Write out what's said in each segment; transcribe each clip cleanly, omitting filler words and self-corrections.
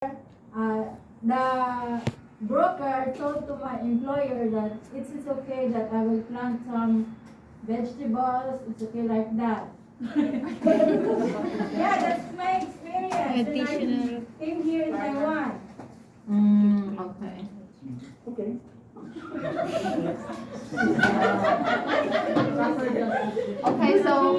The broker told to my employer that it's okay that I will plant some vegetables, it's okay like that. Yeah, that's my experience. Additional. I came here in Taiwan. Okay. Okay. Okay, so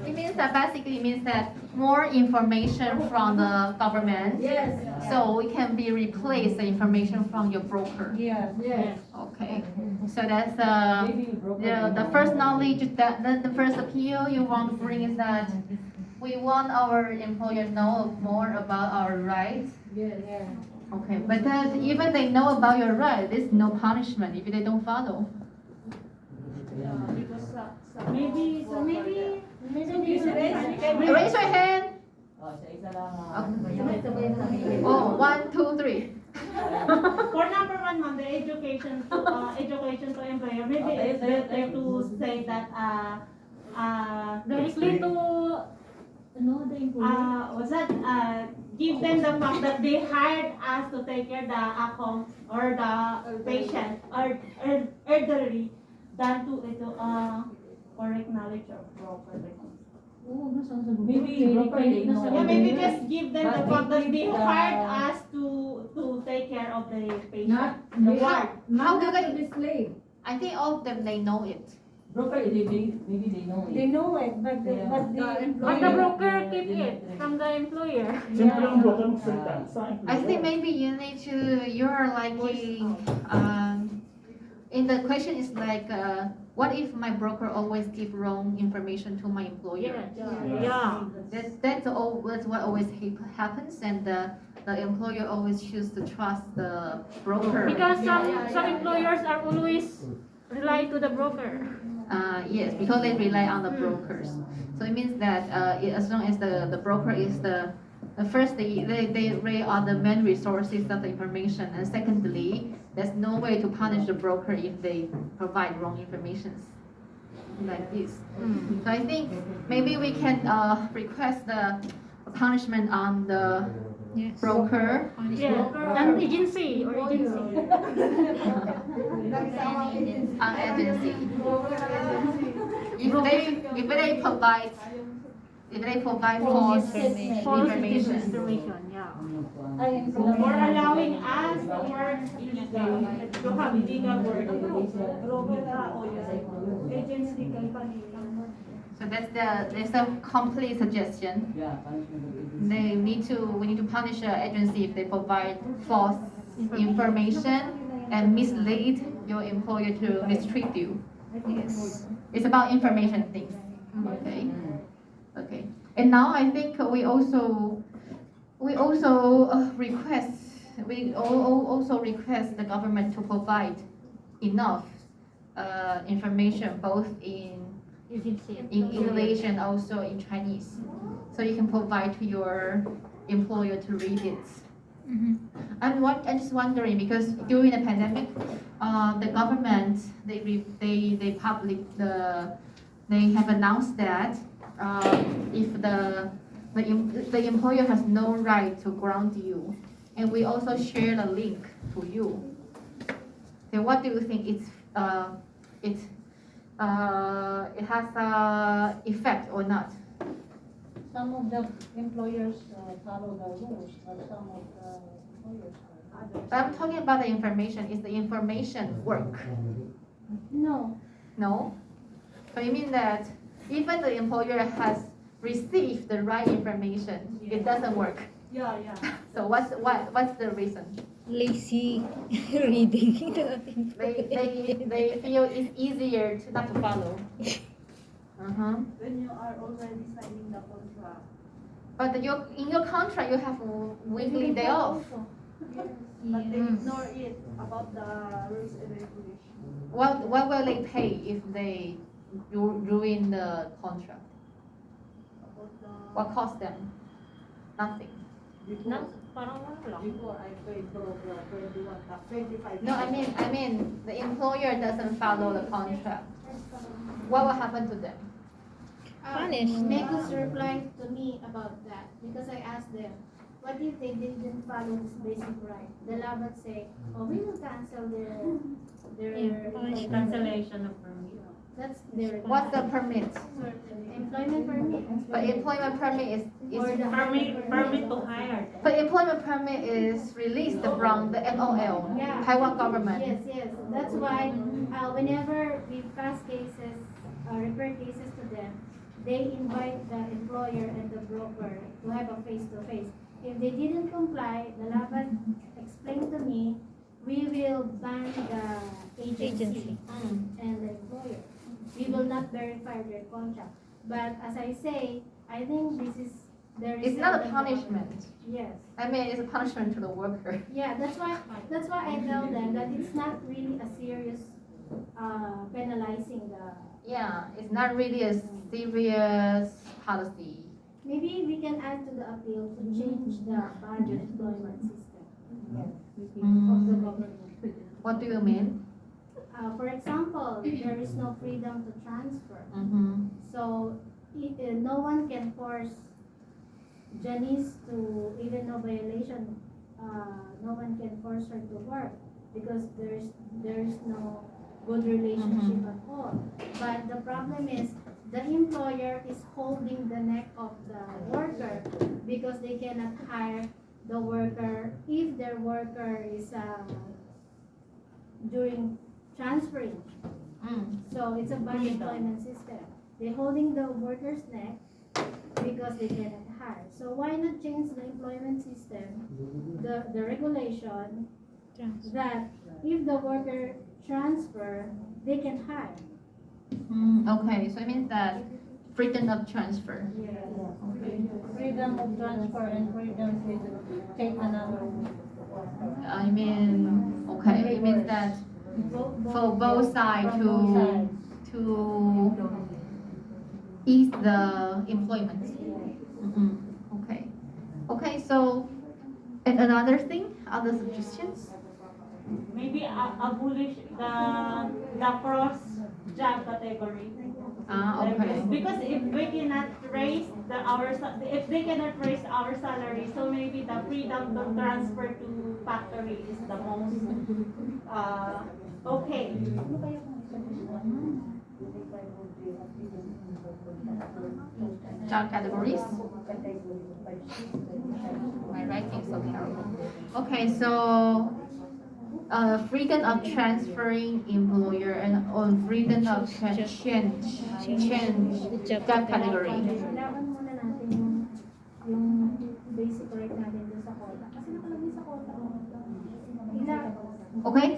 it means that basically it means that more information from the government. Yes. So we can be replace the information from your broker. Yes. Yes. Okay. So that's the first knowledge that the first appeal you want to bring is that we want our employer know more about our rights. Yes. Okay, but that even they know about your right, there's no punishment if they don't follow. Maybe Raise your hand. Oh, 1, 2, 3. for number one, ma'am, the education to employer. Maybe it's better to say that Directly to the employer. what's that? Give them the fact that they hired us to take care the account or the patient or elderly than to correct knowledge of broker. Maybe broker they know. Yeah, maybe just give them the fact that they hired us to take care of the patient. Not The ward. How do not they- to be slave. I think all of them they know it. Broker, maybe they know it. They know it, but Yeah. But the broker keep it from the employer. Siyempre ang broker magsalita sa employer. I think maybe you need to you're liking in the question is like what if my broker always give wrong information to my employer? Yeah. That's what always happens, and the employer always choose to trust the broker. Because some employers are always rely to the broker. Yes, because they rely on the brokers. So it means that as long as the broker is the first, they rely on the main resources of the information, and secondly, there's no way to punish the broker if they provide wrong information like this. So I think maybe we can request the punishment on the broker. Yeah. An agency or agency. On agency. If they provide false False information. information. Yeah. Or allowing us to work illegally to have legal work. Agency company. So there's a complete suggestion. Yeah, punishment. We need to punish an agency if they provide false information and mislead your employer to mistreat you. Yes. It's about information things. Okay. Okay. And now I think we also request the government to provide enough information both in English and also in Chinese, so you can provide to your employer to read it. I'm just wondering because during the pandemic, the government they have announced that if the employer has no right to ground you, and we also share the link to you. Then what do you think it has effect or not? Some of the employers follow the rules, but some of the employers But I'm talking about the information. Is the information work? no. No? So you mean that even the employer has received the right information, it doesn't work. Yeah. So what's the reason? Lazy reading. They feel it's easier to not to follow. When you are already signing the contract. But in your contract you have weekly day off. But they ignore it about the rules and regulations. What will they pay if they ruin the contract? What cost them? Nothing. No, parang wala lang. Before I paid for 25. No, I mean the employer doesn't follow the contract. What will happen to them? Punish. Mekus replied to me about that because I asked them, what if they didn't follow this basic right? The law would say, oh, we will cancel their employment. Cancellation of permit. That's their What's the permit? employment permit. But employment permit is Or the Permit to hire. but employment permit is released from the MOL, Yeah. Taiwan government. Yes, yes. That's why whenever we pass cases, refer cases to them, they invite the employer and the broker to have a face-to-face. If they didn't comply, the Laban explained to me, we will ban the agency and the employer. We will not verify their contract. But as I say, I think this is there is It's not a punishment. Yes. I mean, it's a punishment to the worker. Yeah, that's why I tell them that it's not really a serious penalizing the. Yeah, it's not really a serious policy. Maybe we can add to the appeal to change the budget employment system of the Mm, government. what do you mean? For example, there is no freedom to transfer. Mm-hmm. So no one can force Janice to, even no violation, no one can force her to work because there is no good relationship at all. But the problem is the employer is holding the neck of the worker because they cannot hire the worker if their worker is during transferring. So it's a bad employment system. They're holding the worker's neck because they cannot hire. So why not change the employment system, the regulation that if the worker transfer, they can hire. Okay, so it means that freedom of transfer. Freedom of transfer and freedom to take another. I mean, okay, it means that for both sides to ease the employment. Okay. Okay, so and another thing, other suggestions? Maybe abolish the cross job category. Okay. Because if we cannot raise if they cannot raise our salary, so maybe the freedom to transfer to factory is the most okay. Job categories? My writing is so terrible. Okay, so freedom of transferring employer and on freedom of change job category. Kailangan muna natin yung basic right natin doon sa quota. Kasi nakalagay sa quota. Okay?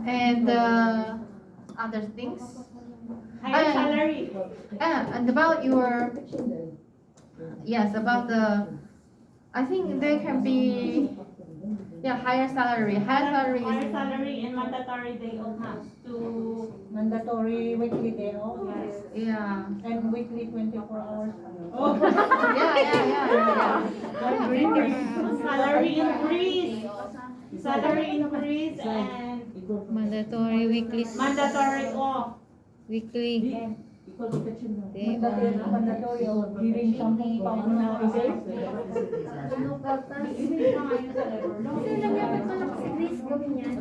And other things? Higher salary. And about your, yes, about the, I think there can be, yeah, higher salary. Higher salary Higher is, salary and mandatory day off to Mandatory weekly day off. yes. yeah. And weekly 24 hours. Yeah. Salary increase. Salary increase and Mandatory weekly. mandatory off. Weekly. Mandatory or giving something pang na Kasi nagyapit ko lang si Chris gawin yan.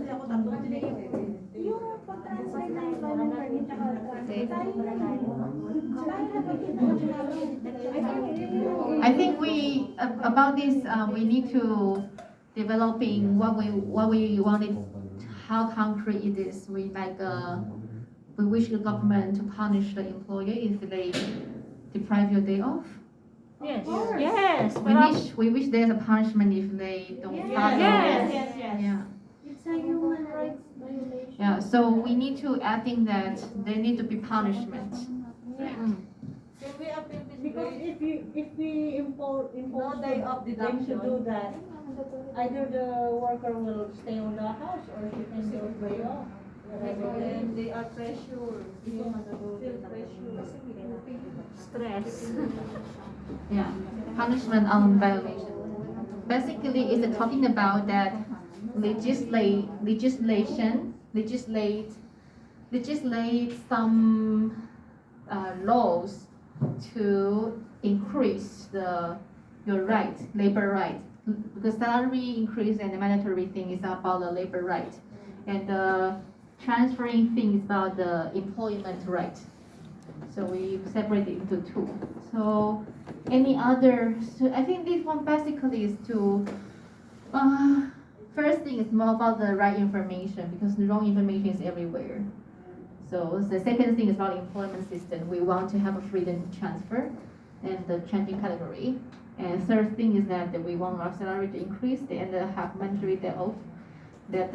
Yung pag-transfer na employment permit tsaka I think we, about this, we need to developing what we wanted, how concrete it is. We like, we wish the government to punish the employer if they deprive your day off. Yes. Yes. We wish there's a punishment if they don't follow. Yes. Yeah. It's a human rights violation. Yeah. So we need to adding that there need to be punishment. because if we impose day of them to deduction. do that, either the worker will stay on the house or she can go way off. And they are pressure. Feel pressure. Stress. Yeah. Punishment on violation. Basically, it's talking about that legislate some laws to increase the your right, labor right. Because salary increase and the mandatory thing is about the labor right. And the transferring thing is about the employment right. So we separate it into two. So any other, so I think this one basically is to, first thing is more about the right information because the wrong information is everywhere. So the second thing is about employment system. We want to have a freedom transfer and the changing category. And third thing is that we want our salary to increase and have mandatory day off. That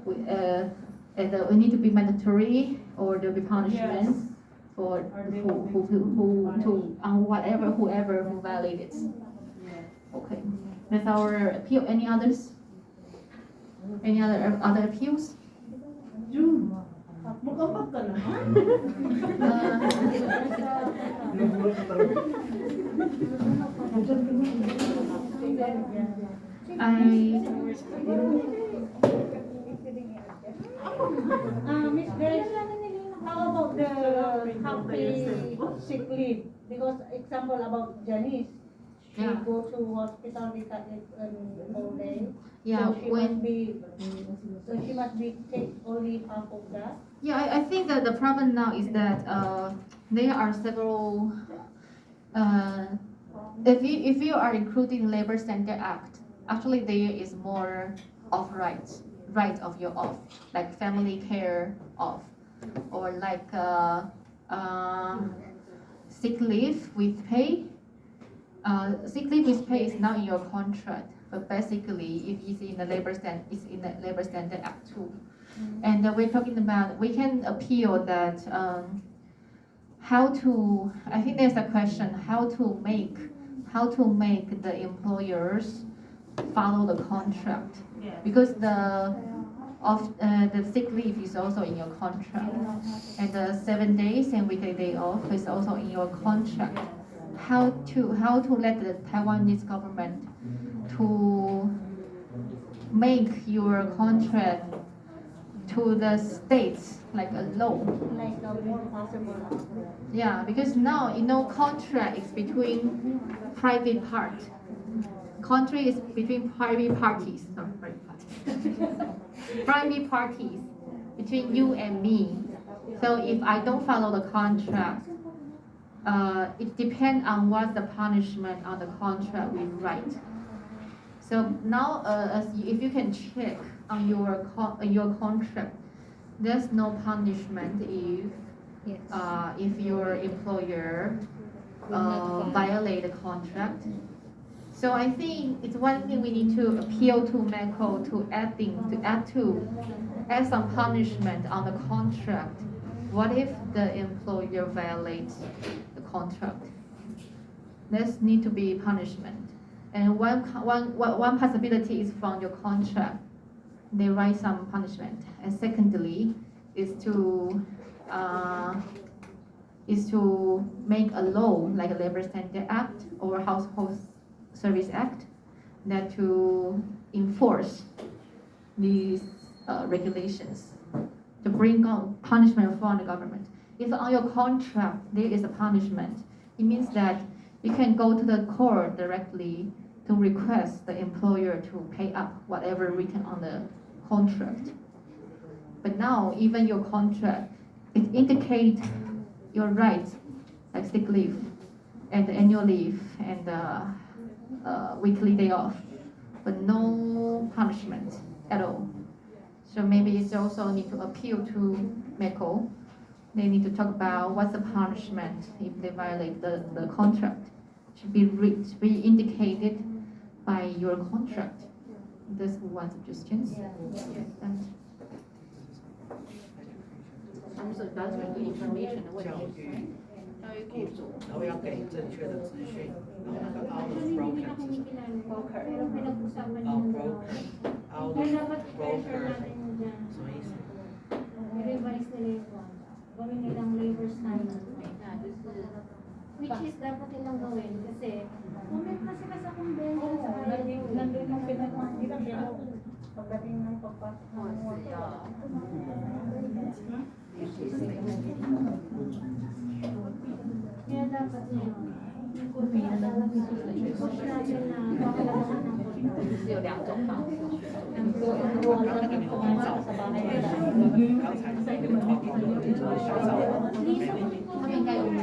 we need to be mandatory or there'll be punishments for whoever who violated. Okay, that's our appeal. Any others? Any other appeals? June. Magkapag ka naman. Nagulat ka talaga. Miss Grace, how about the happy sick leave? Because example about Janice, she Yeah. go to hospital with all day. Yeah, So she must be take only half of that. Yeah, I think that the problem now is that there are several. If you are including Labor Standard Act, actually there is more of rights of your off, like family care off, or like sick leave with pay. Sick leave with pay is not in your contract, but basically if it's in the it's in the Labor Standard Act too. And we're talking about, we can appeal that how to, I think there's a question, how to make the employers follow the contract. Yes. Because the sick leave is also in your contract. And the 7 days and weekly day off is also in your contract. How to let the Taiwanese government to make your contract to the states like a law. Like more possible. Yeah, because now contract is between private part. Contract is between private parties, not private parties. Private parties between you and me. So if I don't follow the contract, it depends on what the punishment on the contract we write. So now, if you can check on your contract, there's no punishment if your employer violate the contract. So I think it's one thing we need to appeal to MECO to add some punishment on the contract. What if the employer violates the contract? There's need to be punishment. And one possibility is from your contract, they write some punishment. And secondly, is to make a law like a Labor Standard Act or Household Service Act that to enforce these regulations, to bring out punishment from the government. If on your contract there is a punishment, it means that you can go to the court directly to request the employer to pay up whatever written on the contract. But now, even your contract, it indicates your rights, like sick leave, and annual leave, and weekly day off, but no punishment at all. So maybe it's also need to appeal to MECO. They need to talk about what's the punishment if they violate the contract. Should be indicated by your contract. That's one suggestion. Also, that's the information 的问题，教育雇主，然后要给正确的资讯，然后那个 out of broker 是什么 Pero pinag-usapan？out nyo broker out Kaya of dapat broker pressure natin yun dyan.什么意思？ I-revise nila yung contract. Gawin nilang labor standard. Which is dapat nilang gawin kasi comment na sila sa convention sa Nandun yung pinag-nila pero pagdating ng pagpasok ng Kaya dapat yun. 是有2种方式。他们应该有你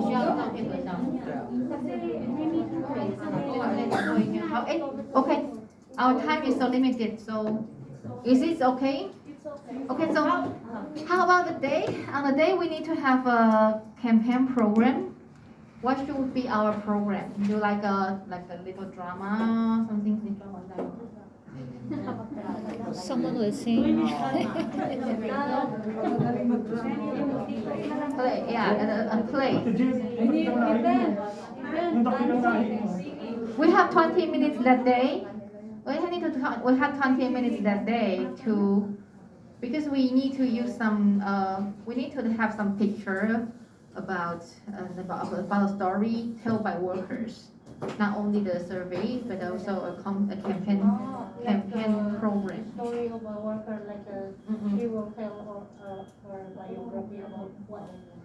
需要照片合照。好，哎，OK, our time is so limited, so is it okay? Okay, so how about the day? On the day we need to have a campaign program. What should be our program? Do like a little drama, something Someone will sing. play, yeah, a play. We have 20 minutes that day. We have 20 minutes that day to, because we need to use some, we need to have some picture about a story told by workers. Not only the survey, but also a campaign program. Story of a worker, like she will tell her biography about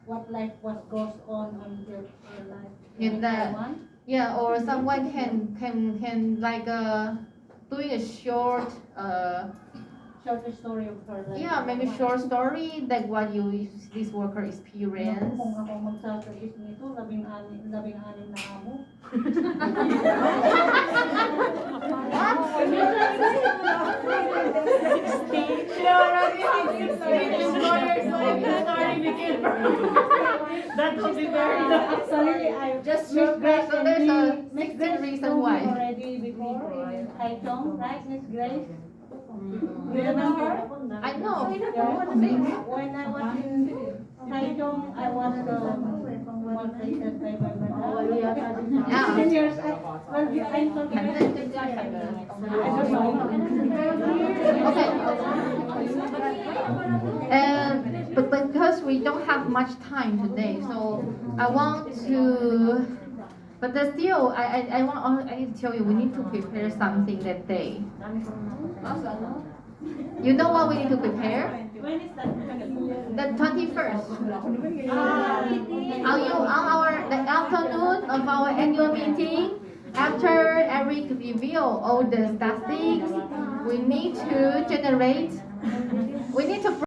what life goes on their life. In that, yeah, or someone can like doing a short story of her life. yeah, maybe short story like what this worker experienced. Kung ako magsasagot nito, 16 na amo. That would be very Actually, I Just Miss short Grace so and there's a Miss 16 Grace reason told me why. already before in Taichung, right, Miss Grace? Mm. Do you remember? I know. When I was in Taichung, I was one place by my mother. Yeah. 10 years. I'm talking Okay. But because we don't have much time today, so I want to. But there's still, I need to tell you, we need to prepare something that day. You know what we need to prepare? When is that? The 21st. On the afternoon of our annual meeting, after Eric reveal all the statistics, we need to